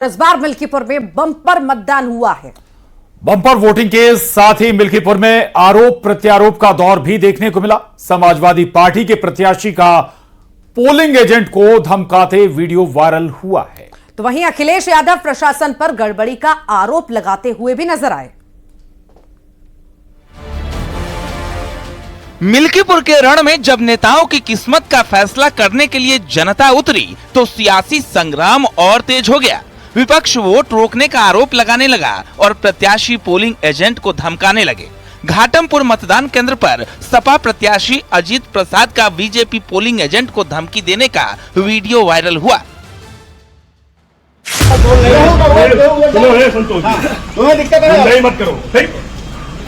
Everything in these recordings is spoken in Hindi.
इस बार मिल्कीपुर में बम्पर मतदान हुआ है। बम्पर वोटिंग के साथ ही मिल्कीपुर में आरोप प्रत्यारोप का दौर भी देखने को मिला। समाजवादी पार्टी के प्रत्याशी का पोलिंग एजेंट को धमकाते वीडियो वायरल हुआ है। तो वहीं अखिलेश यादव प्रशासन पर गड़बड़ी का आरोप लगाते हुए भी नजर आए। मिल्कीपुर के रण में जब नेताओं की किस्मत का फैसला करने के लिए जनता उतरी तो सियासी संग्राम और तेज हो गया। विपक्ष वोट रोकने का आरोप लगाने लगा और प्रत्याशी पोलिंग एजेंट को धमकाने लगे। घाटमपुर मतदान केंद्र पर सपा प्रत्याशी अजीत प्रसाद का बीजेपी पोलिंग एजेंट को धमकी देने का वीडियो वायरल हुआ। तुम्हें दिक्कत है, मत करो।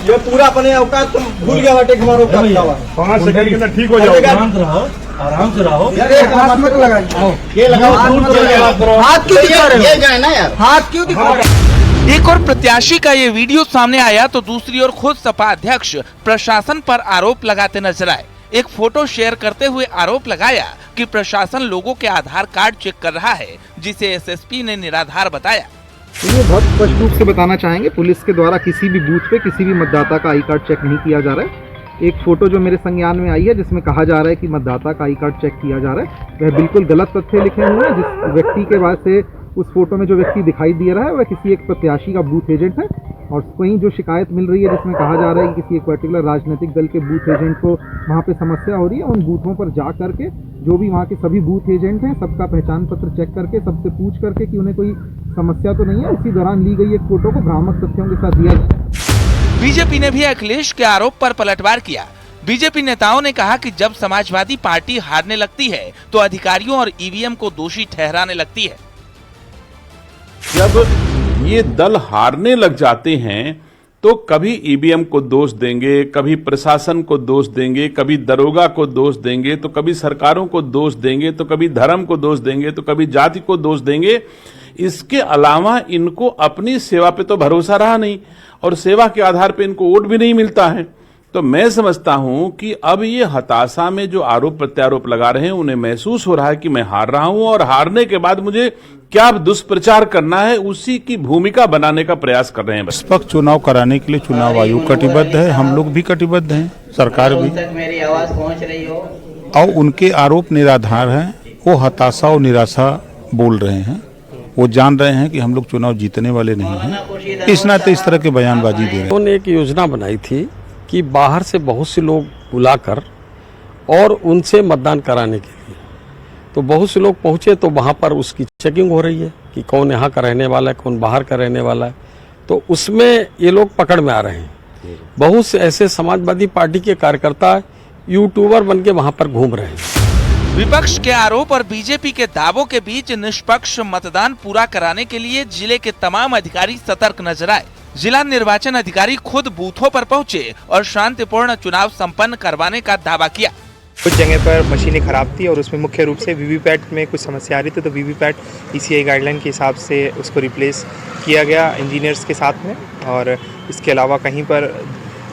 ये पूरा अपने औकात तुम भूल गया बाटे हमारा औकात क्या हुआ। 5 सेकंड के अंदर ठीक हो जाओगे। आराम से रहो। हाथ मत लगाओ। ये लगाओ, हाथ क्यों दिखा रहे हो? ये जाए ना यार, हाथ क्यों दिखा रहे हो? एक और प्रत्याशी का ये वीडियो सामने आया तो दूसरी ओर खुद सपा अध्यक्ष प्रशासन पर आरोप लगाते नजर आए। एक फोटो शेयर करते हुए आरोप लगाया कि प्रशासन लोगों के आधार कार्ड चेक कर रहा है, जिसे एसएसपी ने निराधार बताया। ये बहुत स्पष्ट रूप से बताना चाहेंगे, पुलिस के द्वारा किसी भी बूथ पे किसी भी मतदाता का आई कार्ड चेक नहीं किया जा रहा है। एक फोटो जो मेरे संज्ञान में आई है जिसमें कहा जा रहा है कि मतदाता का आई कार्ड चेक किया जा रहा है, वह बिल्कुल गलत तथ्य लिखे हुए हैं। जिस व्यक्ति के बाद से उस फोटो में जो व्यक्ति दिखाई दे रहा है वह किसी एक प्रत्याशी का बूथ एजेंट है। और वहीं जो शिकायत मिल रही है जिसमें कहा जा रहा है कि किसी एक पर्टिकुलर राजनीतिक दल के बूथ एजेंट को वहाँ पे समस्या हो रही है, उन बूथों पर जा करके जो भी वहाँ के सभी बूथ एजेंट हैं सबका पहचान पत्र चेक करके सबसे पूछ करके कि उन्हें कोई समस्या तो नहीं है, इसी दौरान ली गई एक फोटो को भ्रामक तथ्यों के साथ दिया जाए। बीजेपी ने भी अखिलेश के आरोप पर पलटवार किया। बीजेपी नेताओं ने कहा कि जब समाजवादी पार्टी हारने लगती है तो अधिकारियों और ईवीएम को दोषी ठहराने लगती है। जब ये दल हारने लग जाते हैं तो कभी ईवीएम को दोष देंगे, कभी प्रशासन को दोष देंगे, कभी दरोगा को दोष देंगे, तो कभी सरकारों को दोष देंगे, तो कभी धर्म को दोष देंगे, तो कभी जाति को दोष देंगे। इसके अलावा इनको अपनी सेवा पे तो भरोसा रहा नहीं और सेवा के आधार पे इनको वोट भी नहीं मिलता है। तो मैं समझता हूं कि अब ये हताशा में जो आरोप प्रत्यारोप लगा रहे हैं उन्हें महसूस हो रहा है कि मैं हार रहा हूं और हारने के बाद मुझे क्या दुष्प्रचार करना है उसी की भूमिका बनाने का प्रयास कर रहे हैं। निष्पक्ष चुनाव कराने के लिए चुनाव आयोग कटिबद्ध है, हम लोग भी कटिबद्ध हैं, सरकार भी। मेरी आवाज पहुंच रही हो? और उनके आरोप निराधार हैं, वो हताशा और निराशा बोल रहे हैं। वो जान रहे हैं कि हम लोग चुनाव जीतने वाले नहीं हैं, इस नाते इस तरह के बयानबाजी दे रहे हैं। उन्होंने एक योजना बनाई थी कि बाहर से बहुत से लोग बुलाकर और उनसे मतदान कराने के लिए, तो बहुत से लोग पहुंचे तो वहां पर उसकी चेकिंग हो रही है कि कौन यहाँ का रहने वाला है, कौन बाहर का रहने वाला है। तो उसमें ये लोग पकड़ में आ रहे हैं। बहुत से ऐसे समाजवादी पार्टी के कार्यकर्ता यूट्यूबर बन के वहां पर घूम रहे हैं। विपक्ष के आरोप और बीजेपी के दावों के बीच निष्पक्ष मतदान पूरा कराने के लिए जिले के तमाम अधिकारी सतर्क नजर आए। जिला निर्वाचन अधिकारी खुद बूथों पर पहुंचे और शांतिपूर्ण चुनाव संपन्न करवाने का दावा किया। कुछ जगह पर मशीनें खराब थी और उसमें मुख्य रूप से वीवीपैट में कुछ समस्या आ रही थी, तो वीवीपैट ईसीआई गाइडलाइन के हिसाब से उसको रिप्लेस किया गया इंजीनियर्स के साथ में। और इसके अलावा कहीं पर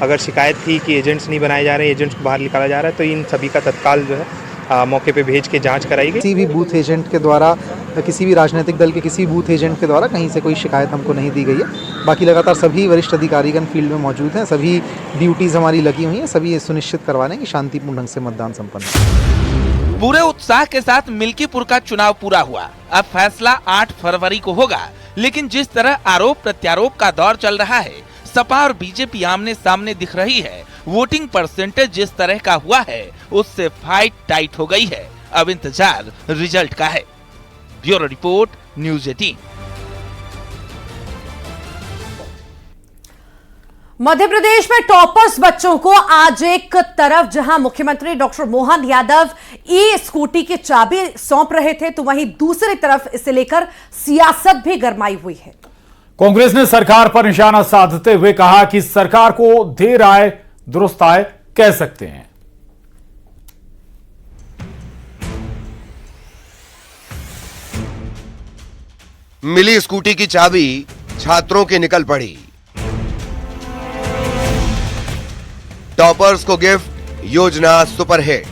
अगर शिकायत थी कि एजेंट्स नहीं बनाए जा रहे, एजेंट्स को बाहर निकाला जा रहा है, तो इन सभी का तत्काल जो है मौके पे भेज के जांच कराई गई। किसी भी बूथ एजेंट के द्वारा, किसी भी राजनीतिक दल के किसी बूथ एजेंट के द्वारा कहीं से कोई शिकायत हमको नहीं दी गई है। बाकी लगातार सभी वरिष्ठ अधिकारीगण फील्ड में मौजूद हैं, सभी ड्यूटीज हमारी लगी हुई हैं, सभी ये सुनिश्चित करवाने की शांतिपूर्ण ढंग से मतदान संपन्न हो। पूरे उत्साह के साथ मिल्कीपुर का चुनाव पूरा हुआ। अब फैसला 8 फरवरी को होगा, लेकिन जिस तरह आरोप प्रत्यारोप का दौर चल रहा है, सपा और बीजेपी आमने सामने दिख रही है, वोटिंग परसेंटेज जिस तरह का हुआ है उससे फाइट टाइट हो गई है। अब इंतजार रिजल्ट का है। Bureau report, news 18। Madhya Pradesh में टॉपर्स बच्चों को आज एक तरफ जहां मुख्यमंत्री डॉक्टर मोहन यादव ई स्कूटी की चाबी सौंप रहे थे, तो वहीं दूसरी तरफ इसे लेकर सियासत भी गरमाई हुई है। कांग्रेस ने सरकार पर निशाना साधते हुए कहा कि सरकार को देर आए दुरुस्त आए कह सकते हैं। मिली स्कूटी की चाबी छात्रों की निकल पड़ी। टॉपर्स को गिफ्ट, योजना सुपरहिट।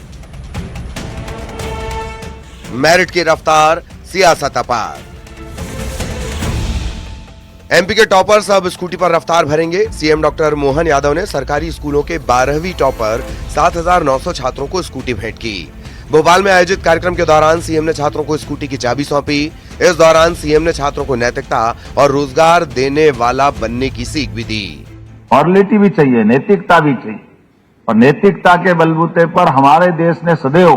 मेरिट की रफ्तार, सियासत अपार। एमपी के टॉपर्स अब स्कूटी पर रफ्तार भरेंगे। सीएम डॉक्टर मोहन यादव ने सरकारी स्कूलों के 12वीं टॉपर 7,900 छात्रों को स्कूटी भेंट की। भोपाल में आयोजित कार्यक्रम के दौरान सीएम ने छात्रों को स्कूटी की चाबी सौंपी। इस दौरान सीएम ने छात्रों को नैतिकता और रोजगार देने वाला बनने की सीख भी दी। मॉरलिटी भी चाहिए, नैतिकता भी चाहिए, और नैतिकता के बलबूते पर हमारे देश ने सदैव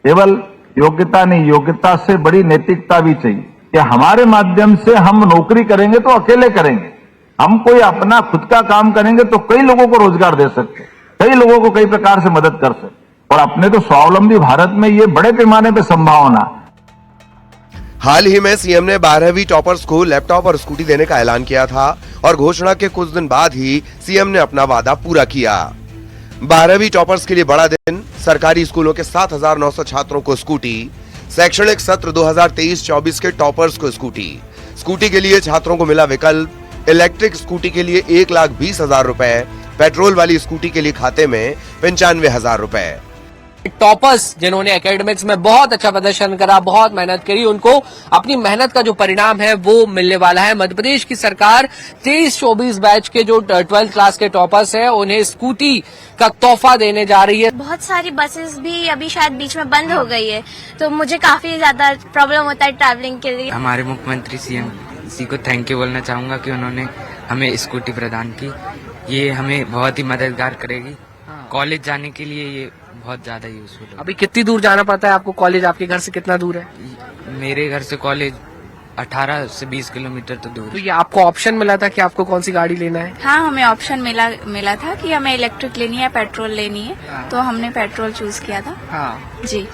केवल योग्यता नहीं, योग्यता से बड़ी नैतिकता भी चाहिए कि हमारे माध्यम से हम नौकरी करेंगे तो अकेले करेंगे, हम कोई अपना खुद का काम करेंगे तो कई लोगों को रोजगार दे सकते, कई लोगों को कई प्रकार से मदद कर सकते, और अपने तो स्वावलंबी भारत में ये बड़े पैमाने पर संभावना। हाल ही में सीएम ने 12वीं टॉपर्स को लैपटॉप और स्कूटी देने का ऐलान किया था और घोषणा के कुछ दिन बाद ही सीएम ने अपना वादा पूरा किया। 12वीं टॉपर्स के लिए बड़ा दिन, सरकारी स्कूलों के 7,900 छात्रों को स्कूटी, शैक्षणिक सत्र 2023-24 के टॉपर्स को स्कूटी के लिए छात्रों को मिला विकल्प। इलेक्ट्रिक स्कूटी के लिए 1,20,000 रुपए, पेट्रोल वाली स्कूटी के लिए खाते में 95,000 रुपए। टॉपर्स जिन्होंने एकेडमिक्स में बहुत अच्छा प्रदर्शन करा, बहुत मेहनत करी, उनको अपनी मेहनत का जो परिणाम है वो मिलने वाला है। मध्य प्रदेश की सरकार 23-24 बैच के जो 12th क्लास के टॉपर्स हैं उन्हें स्कूटी का तोहफा देने जा रही है। बहुत सारी बसेस भी अभी शायद बीच में बंद हो गई है, तो मुझे काफी ज्यादा प्रॉब्लम होता है ट्रैवलिंग के लिए। हमारे मुख्यमंत्री सीएम जी को थैंक यू बोलना चाहूंगा कि उन्होंने हमें स्कूटी प्रदान की। ये हमें बहुत ही मददगार करेगी। कॉलेज जाने के लिए ये बहुत ज्यादा यूजफुल है। अभी कितनी दूर जाना पड़ता है आपको कॉलेज? आपके घर से कितना दूर है? मेरे घर से कॉलेज 18 से 20 किलोमीटर तो दूर। तो ये आपको ऑप्शन मिला था कि आपको कौन सी गाड़ी लेना है? हाँ, हमें ऑप्शन मिला था कि हमें इलेक्ट्रिक लेनी है, पेट्रोल लेनी है, तो हमने पेट्रोल चूज किया था। हाँ जी।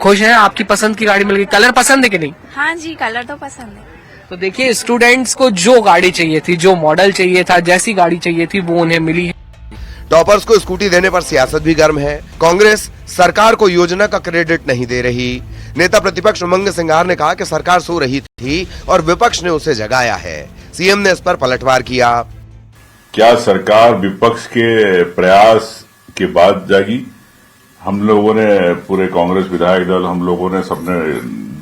खुश हैं? आपकी पसंद की गाड़ी मिल गई। कलर पसंद है कि नहीं? हाँ जी, कलर तो पसंद है। तो देखिए, स्टूडेंट्स को जो गाड़ी चाहिए थी, जो मॉडल चाहिए था, जैसी गाड़ी चाहिए थी, वो उन्हें मिली है। टॉपर्स को स्कूटी देने पर सियासत भी गर्म है। कांग्रेस सरकार को योजना का क्रेडिट नहीं दे रही। नेता प्रतिपक्ष उमंग सिंगार ने कहा कि सरकार सो रही थी और विपक्ष ने उसे जगाया है। सीएम ने इस पर पलटवार किया। क्या सरकार विपक्ष के प्रयास के बाद जागी? हम लोगों ने, पूरे कांग्रेस विधायक दल, हम लोगों ने सबने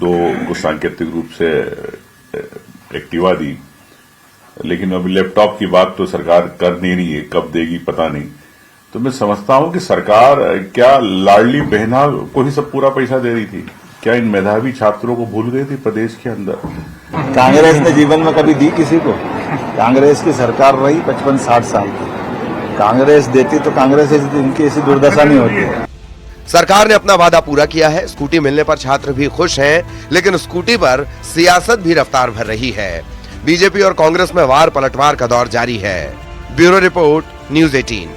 2 सांकेतिक रूप से एक्टिवा दी, लेकिन अभी लैपटॉप की बात तो सरकार कर नहीं रही है, कब देगी पता नहीं। तो मैं समझता हूं कि सरकार क्या लाडली बहना को ही सब पूरा पैसा दे रही थी? क्या इन मेधावी छात्रों को भूल गई थी प्रदेश के अंदर? कांग्रेस ने जीवन में कभी दी किसी को? कांग्रेस की सरकार रही 55-60 साल की, कांग्रेस देती तो कांग्रेस इनकी ऐसी दुर्दशा नहीं होती। सरकार ने अपना वादा पूरा किया है। स्कूटी मिलने पर छात्र भी खुश हैं, लेकिन स्कूटी पर सियासत भी रफ्तार भर रही है। बीजेपी और कांग्रेस में वार पलटवार का दौर जारी है। Bureau report, news 18।